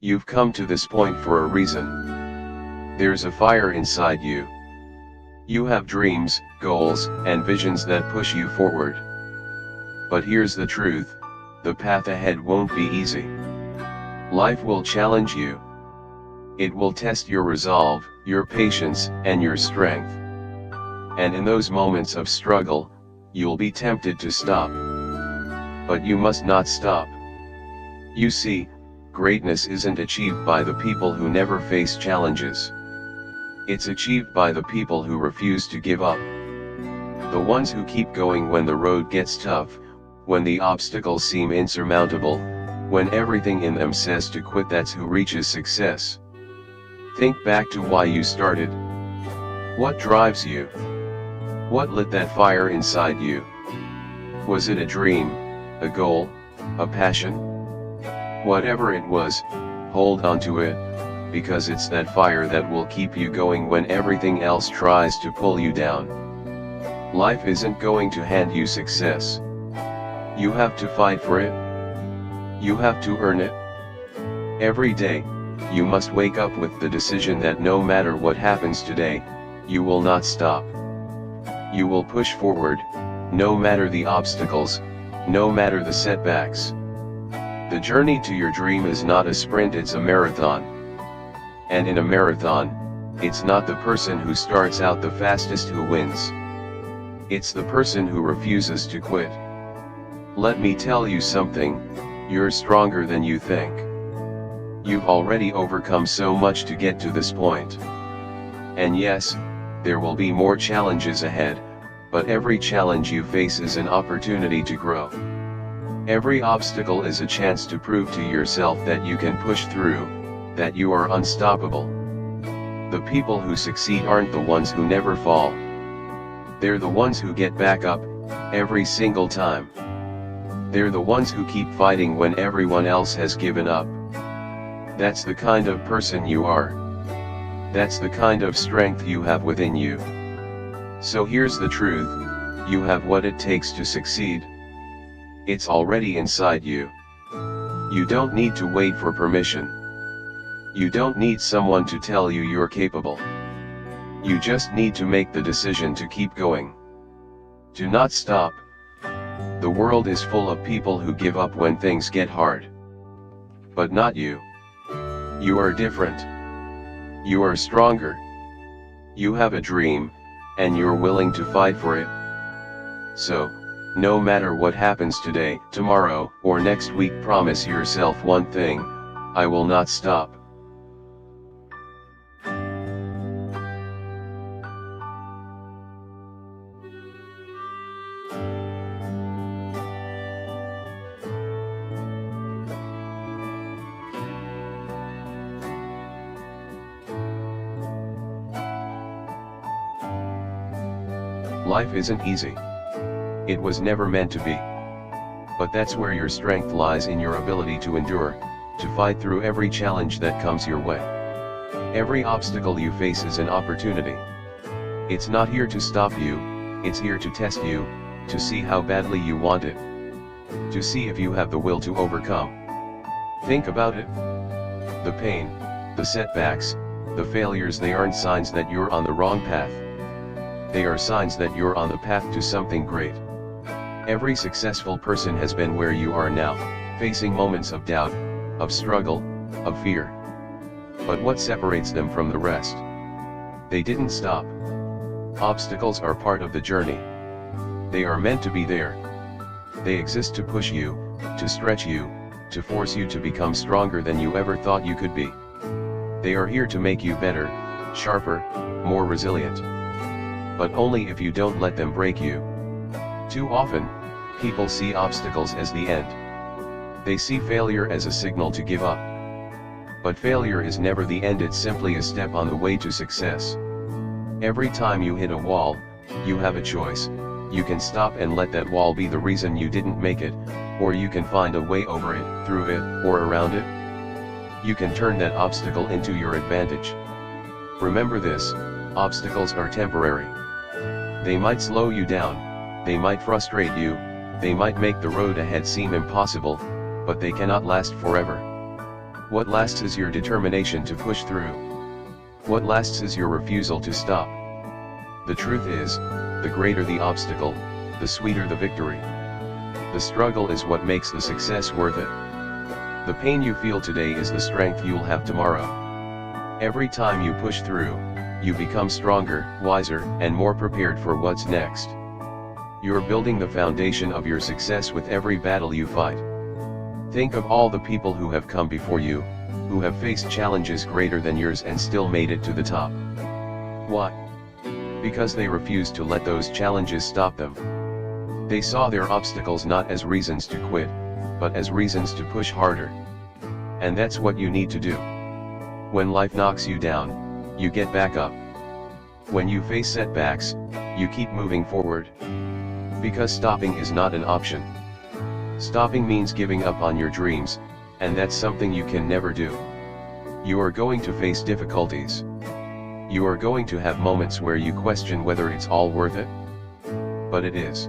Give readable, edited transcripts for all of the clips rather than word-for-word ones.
You've come to this point for a reason. There's a fire inside you. You have dreams, goals, and visions that push you forward. But here's the truth, the path ahead won't be easy. Life will challenge you. It will test your resolve, your patience, and your strength. And in those moments of struggle, you'll be tempted to stop. But you must not stop. You see, greatness isn't achieved by the people who never face challenges. It's achieved by the people who refuse to give up. The ones who keep going when the road gets tough, when the obstacles seem insurmountable, when everything in them says to quit. That's who reaches success. Think back to why you started. What drives you? What lit that fire inside you? Was it a dream, a goal, a passion? Whatever it was, hold on to it, because it's that fire that will keep you going when everything else tries to pull you down. Life isn't going to hand you success. You have to fight for it. You have to earn it. Every day, you must wake up with the decision that no matter what happens today, you will not stop. You will push forward, no matter the obstacles, no matter the setbacks. The journey to your dream is not a sprint, it's a marathon. And in a marathon, it's not the person who starts out the fastest who wins. It's the person who refuses to quit. Let me tell you something, you're stronger than you think. You've already overcome so much to get to this point. And yes, there will be more challenges ahead, but every challenge you face is an opportunity to grow. Every obstacle is a chance to prove to yourself that you can push through, that you are unstoppable. The people who succeed aren't the ones who never fall. They're the ones who get back up, every single time. They're the ones who keep fighting when everyone else has given up. That's the kind of person you are. That's the kind of strength you have within you. So here's the truth, you have what it takes to succeed. It's already inside you. You don't need to wait for permission. You don't need someone to tell you you're capable. You just need to make the decision to keep going. Do not stop. The world is full of people who give up when things get hard. But not you. You are different. You are stronger. You have a dream, and you're willing to fight for it. So, no matter what happens today, tomorrow, or next week, promise yourself one thing: I will not stop. Life isn't easy. It was never meant to be. But that's where your strength lies, in your ability to endure, to fight through every challenge that comes your way. Every obstacle you face is an opportunity. It's not here to stop you, it's here to test you, to see how badly you want it. To see if you have the will to overcome. Think about it. The pain, the setbacks, the failures, they aren't signs that you're on the wrong path. They are signs that you're on the path to something great. Every successful person has been where you are now, facing moments of doubt, of struggle, of fear. But what separates them from the rest? They didn't stop. Obstacles are part of the journey. They are meant to be there. They exist to push you, to stretch you, to force you to become stronger than you ever thought you could be. They are here to make you better, sharper, more resilient. But only if you don't let them break you. Too often, people see obstacles as the end. They see failure as a signal to give up. But failure is never the end, it's simply a step on the way to success. Every time you hit a wall, you have a choice. You can stop and let that wall be the reason you didn't make it, or you can find a way over it, through it, or around it. You can turn that obstacle into your advantage. Remember this, obstacles are temporary. They might slow you down. They might frustrate you, they might make the road ahead seem impossible, but they cannot last forever. What lasts is your determination to push through. What lasts is your refusal to stop. The truth is, the greater the obstacle, the sweeter the victory. The struggle is what makes the success worth it. The pain you feel today is the strength you'll have tomorrow. Every time you push through, you become stronger, wiser, and more prepared for what's next. You're building the foundation of your success with every battle you fight. Think of all the people who have come before you, who have faced challenges greater than yours and still made it to the top. Why? Because they refused to let those challenges stop them. They saw their obstacles not as reasons to quit, but as reasons to push harder. And that's what you need to do. When life knocks you down, you get back up. When you face setbacks, you keep moving forward. Because stopping is not an option. Stopping means giving up on your dreams, and that's something you can never do. You are going to face difficulties. You are going to have moments where you question whether it's all worth it. But it is.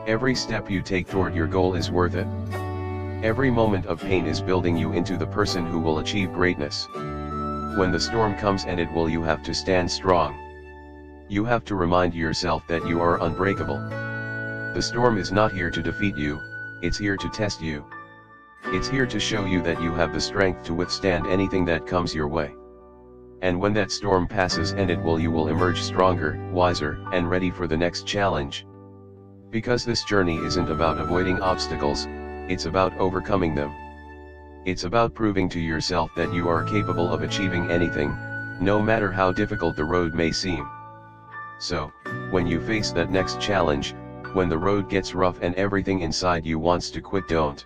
Every step you take toward your goal is worth it. Every moment of pain is building you into the person who will achieve greatness. When the storm comes, and it will, you have to stand strong. You have to remind yourself that you are unbreakable. The storm is not here to defeat you, it's here to test you. It's here to show you that you have the strength to withstand anything that comes your way. And when that storm passes, and it will, you will emerge stronger, wiser, and ready for the next challenge. Because this journey isn't about avoiding obstacles, it's about overcoming them. It's about proving to yourself that you are capable of achieving anything, no matter how difficult the road may seem. So, when you face that next challenge, when the road gets rough and everything inside you wants to quit, don't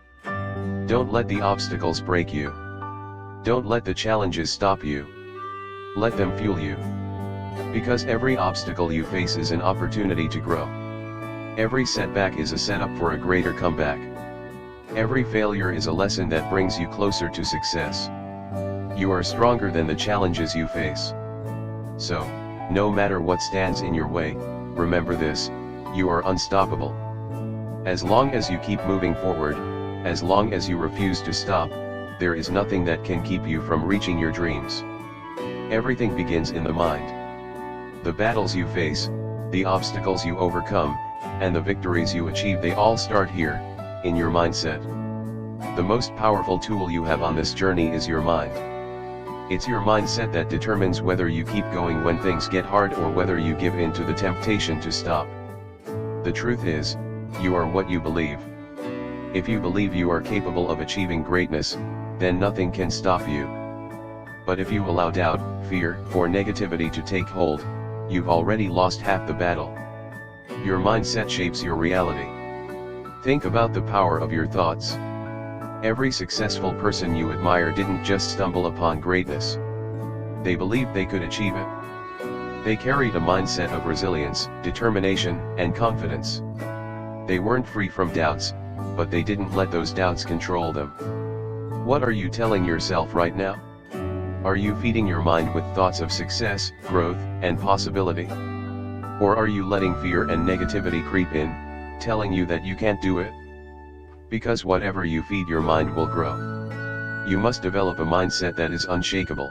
let the obstacles break you. Don't let the challenges stop you. Let them fuel you. Because every obstacle you face is an opportunity to grow. Every setback is a setup for a greater comeback. Every failure is a lesson that brings you closer to success. You are stronger than the challenges you face. So, no matter what stands in your way, remember this: you are unstoppable. As long as you keep moving forward, as long as you refuse to stop, there is nothing that can keep you from reaching your dreams. Everything begins in the mind. The battles you face, the obstacles you overcome, and the victories you achieve, they all start here, in your mindset. The most powerful tool you have on this journey is your mind. It's your mindset that determines whether you keep going when things get hard, or whether you give in to the temptation to stop. The truth is, you are what you believe. If you believe you are capable of achieving greatness, then nothing can stop you. But if you allow doubt, fear, or negativity to take hold, you've already lost half the battle. Your mindset shapes your reality. Think about the power of your thoughts. Every successful person you admire didn't just stumble upon greatness. They believed they could achieve it. They carried a mindset of resilience, determination, and confidence. They weren't free from doubts, but they didn't let those doubts control them. What are you telling yourself right now? Are you feeding your mind with thoughts of success, growth, and possibility? Or are you letting fear and negativity creep in, telling you that you can't do it? Because whatever you feed your mind will grow. You must develop a mindset that is unshakable.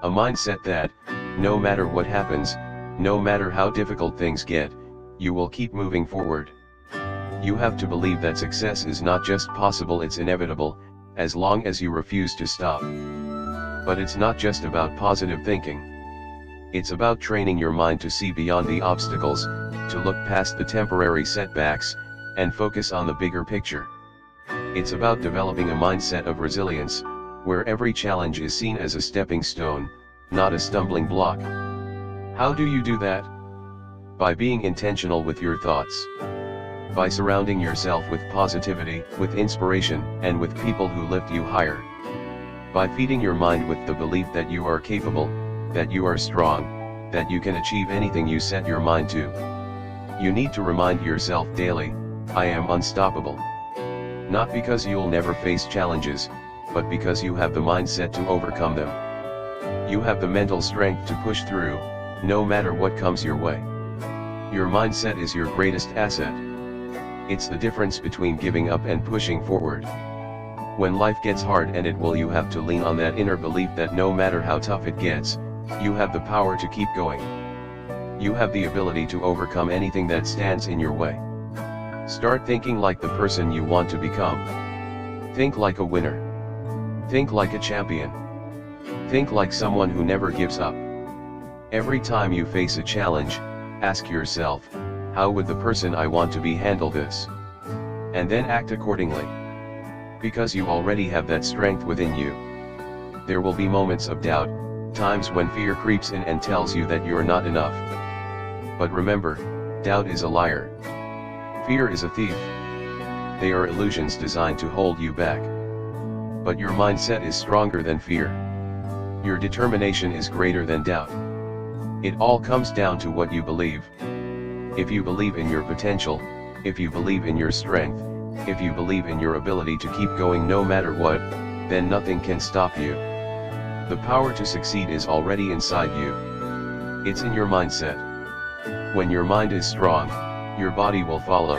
A mindset that, no matter what happens, no matter how difficult things get, you will keep moving forward. You have to believe that success is not just possible, it's inevitable, as long as you refuse to stop. But it's not just about positive thinking. It's about training your mind to see beyond the obstacles, to look past the temporary setbacks, and focus on the bigger picture. It's about developing a mindset of resilience, where every challenge is seen as a stepping stone, not a stumbling block. How do you do that? By being intentional with your thoughts. By surrounding yourself with positivity, with inspiration, and with people who lift you higher. By feeding your mind with the belief that you are capable, that you are strong, that you can achieve anything you set your mind to. You need to remind yourself daily, I am unstoppable. Not because you'll never face challenges, but because you have the mindset to overcome them. You have the mental strength to push through, no matter what comes your way. Your mindset is your greatest asset. It's the difference between giving up and pushing forward. When life gets hard and it will, you have to lean on that inner belief that no matter how tough it gets, you have the power to keep going. You have the ability to overcome anything that stands in your way. Start thinking like the person you want to become. Think like a winner. Think like a champion. Think like someone who never gives up. Every time you face a challenge, ask yourself, how would the person I want to be handle this? And then act accordingly. Because you already have that strength within you. There will be moments of doubt, times when fear creeps in and tells you that you're not enough. But remember, doubt is a liar. Fear is a thief. They are illusions designed to hold you back. But your mindset is stronger than fear. Your determination is greater than doubt. It all comes down to what you believe. If you believe in your potential, if you believe in your strength, if you believe in your ability to keep going no matter what, then nothing can stop you. The power to succeed is already inside you. It's in your mindset. When your mind is strong, your body will follow.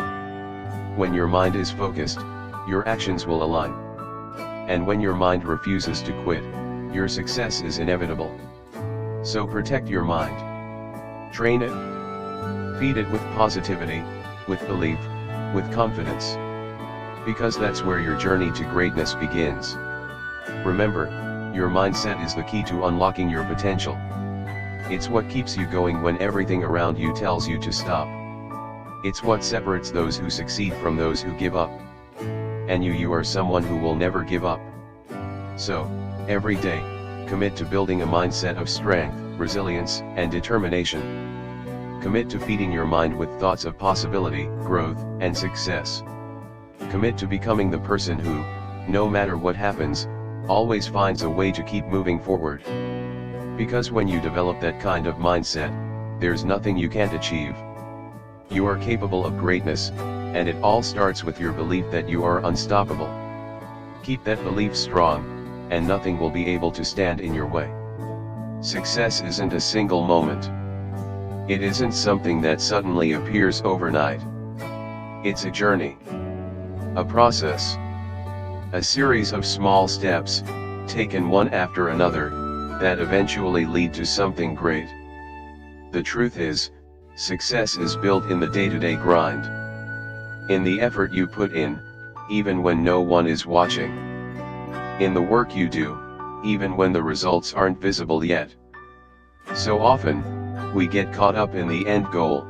When your mind is focused, your actions will align. And when your mind refuses to quit, your success is inevitable. So protect your mind. Train it. Feed it with positivity, with belief, with confidence. Because that's where your journey to greatness begins. Remember, your mindset is the key to unlocking your potential. It's what keeps you going when everything around you tells you to stop. It's what separates those who succeed from those who give up. And you are someone who will never give up. So, every day, commit to building a mindset of strength, resilience, and determination. Commit to feeding your mind with thoughts of possibility, growth, and success. Commit to becoming the person who, no matter what happens, always finds a way to keep moving forward. Because when you develop that kind of mindset, there's nothing you can't achieve. You are capable of greatness, and it all starts with your belief that you are unstoppable. Keep that belief strong, and nothing will be able to stand in your way. Success isn't a single moment. It isn't something that suddenly appears overnight. It's a journey. A process. A series of small steps, taken one after another, that eventually lead to something great. The truth is, success is built in the day-to-day grind. In the effort you put in, even when no one is watching. In the work you do, even when the results aren't visible yet. So often, we get caught up in the end goal.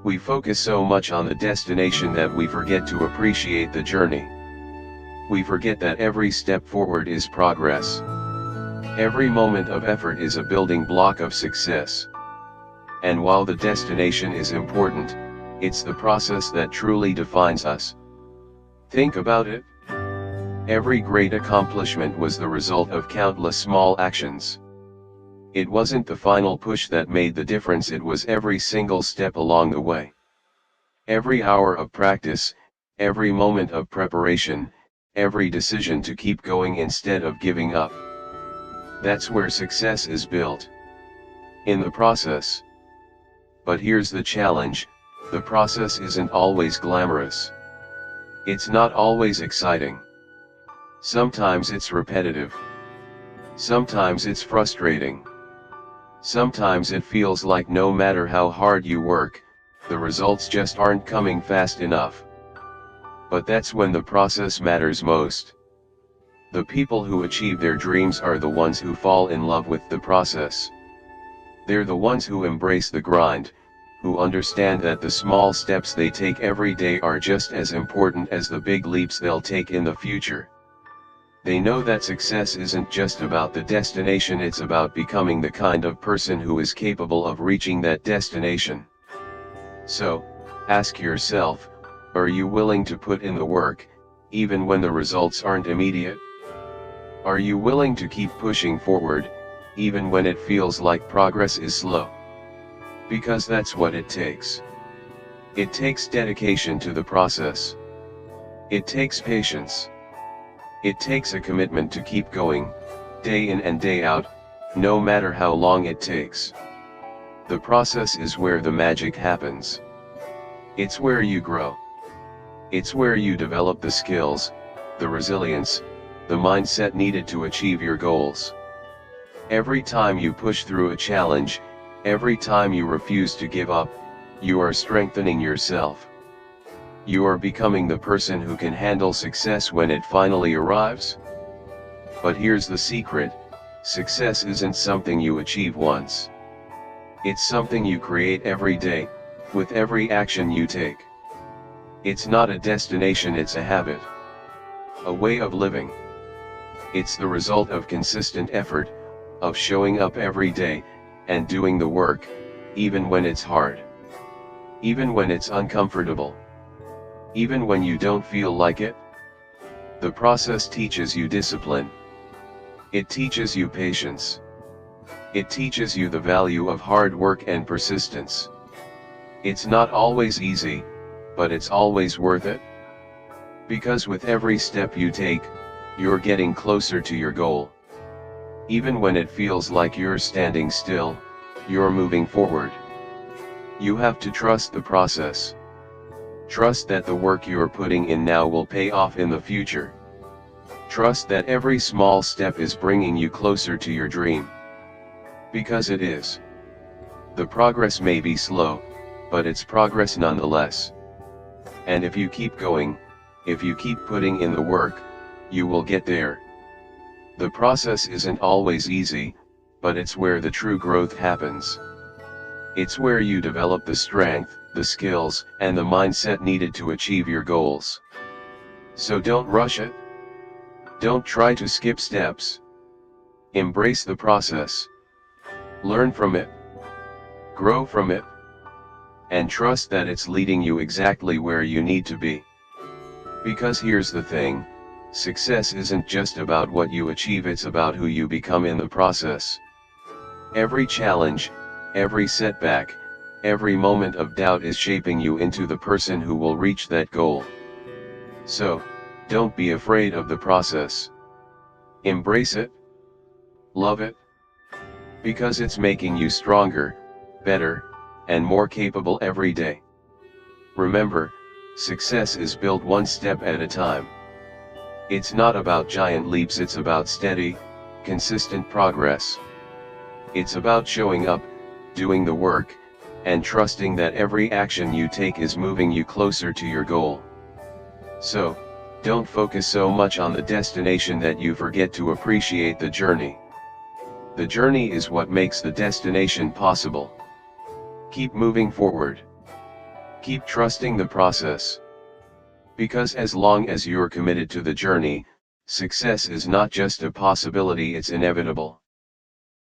We focus so much on the destination that we forget to appreciate the journey. We forget that every step forward is progress. Every moment of effort is a building block of success. And while the destination is important, it's the process that truly defines us. Think about it. Every great accomplishment was the result of countless small actions. It wasn't the final push that made the difference, it was every single step along the way. Every hour of practice, every moment of preparation, every decision to keep going instead of giving up. That's where success is built. In the process. But here's the challenge, the process isn't always glamorous. It's not always exciting. Sometimes it's repetitive. Sometimes it's frustrating. Sometimes it feels like no matter how hard you work, the results just aren't coming fast enough. But that's when the process matters most. The people who achieve their dreams are the ones who fall in love with the process. They're the ones who embrace the grind, who understand that the small steps they take every day are just as important as the big leaps they'll take in the future. They know that success isn't just about the destination, it's about becoming the kind of person who is capable of reaching that destination. So, ask yourself, are you willing to put in the work, even when the results aren't immediate? Are you willing to keep pushing forward, even when it feels like progress is slow? Because that's what it takes. It takes dedication to the process. It takes patience. It takes a commitment to keep going, day in and day out, no matter how long it takes. The process is where the magic happens. It's where you grow. It's where you develop the skills, the resilience, the mindset needed to achieve your goals. Every time you push through a challenge, every time you refuse to give up, you are strengthening yourself. You are becoming the person who can handle success when it finally arrives. But here's the secret: success isn't something you achieve once. It's something you create every day, with every action you take. It's not a destination, it's a habit. A way of living. It's the result of consistent effort, of showing up every day, and doing the work, even when it's hard. Even when it's uncomfortable. Even when you don't feel like it. The process teaches you discipline. It teaches you patience. It teaches you the value of hard work and persistence. It's not always easy, but it's always worth it. Because with every step you take, you're getting closer to your goal. Even when it feels like you're standing still, you're moving forward. You have to trust the process. Trust that the work you're putting in now will pay off in the future. Trust that every small step is bringing you closer to your dream. Because it is. The progress may be slow, but it's progress nonetheless. And if you keep going, if you keep putting in the work, you will get there. The process isn't always easy, but it's where the true growth happens. It's where you develop the strength, the skills, and the mindset needed to achieve your goals. So don't rush it. Don't try to skip steps. Embrace the process. Learn from it. Grow from it. And trust that it's leading you exactly where you need to be. Because here's the thing, success isn't just about what you achieve, it's about who you become in the process. Every challenge, every setback, every moment of doubt is shaping you into the person who will reach that goal. So, don't be afraid of the process. Embrace it. Love it. Because it's making you stronger, better, and more capable every day. Remember, success is built one step at a time. It's not about giant leaps, it's about steady, consistent progress. It's about showing up, doing the work, and trusting that every action you take is moving you closer to your goal. So, don't focus so much on the destination that you forget to appreciate the journey. The journey is what makes the destination possible. Keep moving forward. Keep trusting the process. Because as long as you're committed to the journey, success is not just a possibility, it's inevitable.